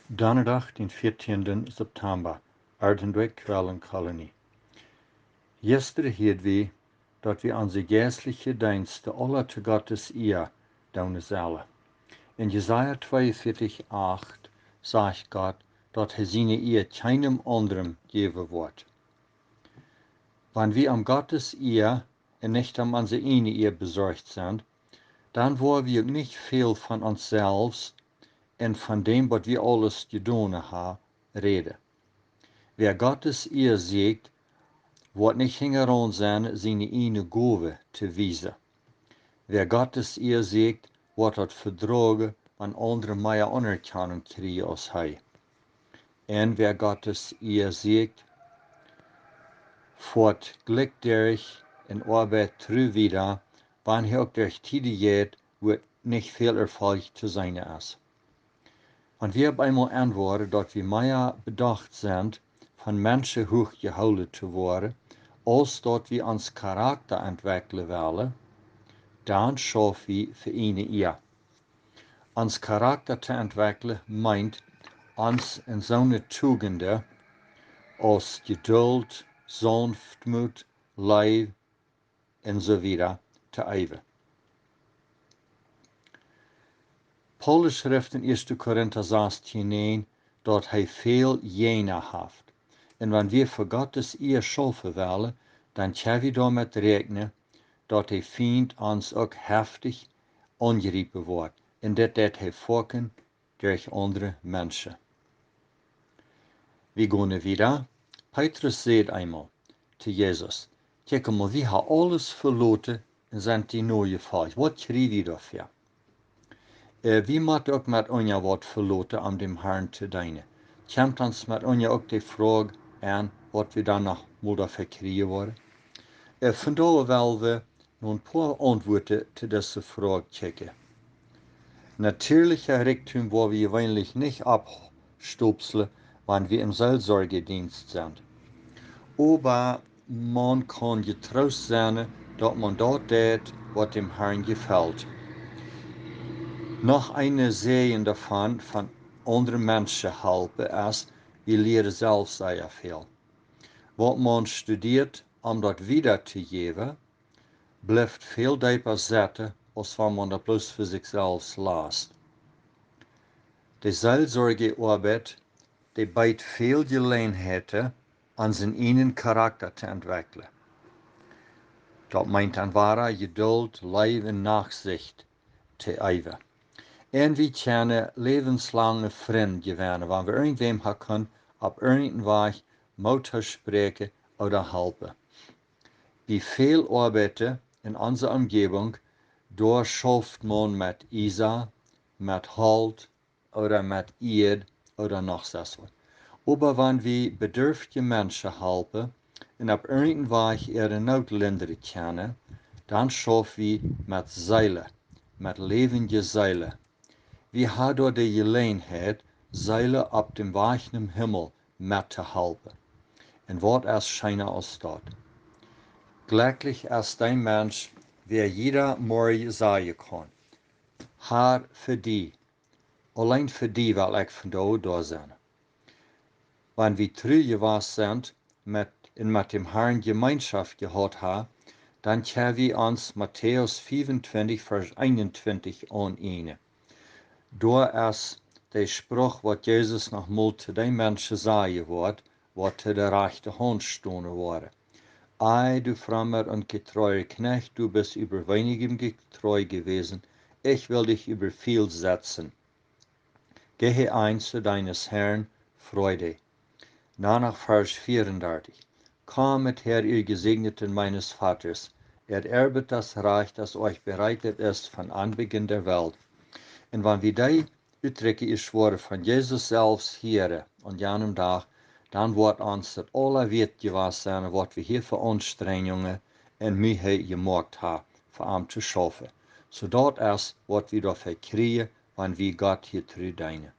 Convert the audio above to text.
Donderdag, den 14. September, Arden, Dueck, Kolonie. Gisteren hadden we dat we onze geestelijke diensten alle te Gottes eer doen zullen. In Jesaja 42,8 sagt Gott, dat hij zijn eer keinem anderen geven wordt. Wenn wir am Gottes eer und nicht um unsere eigene eer besorgt sind, dann wollen wir nicht viel von uns selbst und von dem, was wir alles getan haben, reden. Wer Gottes eer sieht, wird nicht hingeran sein, seine eine Gabe zu wiesen. Wer Gottes eer sieht, wird das vertragen, wenn andere mehr Anerkennung kriegen als hij. Und wer Gottes eer sieht, fort Glück durch in Arbeit trü wieder, wann er auch durch Tide geht, wird nicht viel Erfolg zu sein ist. Und wir haben einmal antworten, dass wir mehr bedacht sind, von Menschen hochgeholt zu werden, als dass wir uns Charakter entwickeln wollen, dann schaffen wir für eine eher. Uns Charakter zu entwickeln meint, uns in so eine Tugenden als Geduld, Sanftmut, Leid und so weiter zu üben. Paulus schrift in 1. Korinther 16, dat hij veel jena heeft. En wenn wir für Gottes eer schaffen wollen, dann können wir damit rechnen, dat hij Feind uns auch heftig angegriffen wird. Und dat hij vorken durch andere Menschen. Wir gehen wieder. Petrus sagt einmal zu Jesus, kijk mal, wir haben alles verloren und sind die neue Volk. Was kriegen wir dafür? Wie moet ook met ons wat verloten om dem Herrn te dienen? Komt ons met ons ook die vraag aan wat we dan nog moet dafür kriegen worden? Vandaar willen we nog een paar antwoorden zu deze vraag checken. Natürlicher Reichtum wollen wir gewöhnlich nicht abstupseln, wenn wir im Seelsorgedienst sind. Aber man kann getrost sein, dass man dort tut, was dem Herrn gefällt. Noch eine Serie davon, von anderen Menschen helfen, ist, wir lernen selbst sehr viel. Was man studiert, um das wiederzugeben, bleibt viel tiefer sitzen, als wenn man das bloß für sich selbst lässt. Die Seelsorgearbeit, die bietet viel Gelegenheiten, an seinen eigenen Charakter zu entwickeln. Das meint an wahrer Geduld, Leid und Nachsicht zu üben. Und wir können lebenslange Freunde gewinnen, wenn wir irgendwem können, auf irgendeinen Weg Mutter sprechen oder helfen. Wie viel Arbeiten in unserer Umgebung, da schafft man mit Isa, mit Halt oder mit Eid oder noch so was. Aber wenn wir bedürftige Menschen helfen und auf irgendeinen Weg ihre Not lindern können, dann schaffen wir mit Seelen, mit lebenden Seelen. Wir haben dort die Gelegenheit, Seelen auf dem weichen Himmel mitzuhelfen. Und was ist schöner als das? Glücklich ist ein Mensch, wer jeder Morgen sagen kann, Herr, für die, allein für die will ich von da sein. Wenn wir treu gewesen sind und mit dem Herrn Gemeinschaft gehabt haben, dann können wir uns Matthäus 25, Vers 21 annehmen. Da ist der Spruch, was Jesus noch mal zu den Menschen sagen wird, was zu der rechten Hand stehen wird. Ei, du frommer und getreuer Knecht, du bist über wenigem getreu gewesen, ich will dich über viel setzen. Gehe ein zu deines Herrn, Freude. Danach Vers 34. Kommet her, ihr Gesegneten meines Vaters, erbet das Reich, das euch bereitet ist von Anbeginn der Welt. Und wenn wir die uitdrukken is worden von Jesus selbst hier an jenem Tag, dann wird uns das alle wert gewesen sein, was wir hier für Anstrengungen und Mühe gemacht haben, für ihn zu schaffen. So dort ist, was wir dafür kriegen, wenn wir Gott hier treu dienen.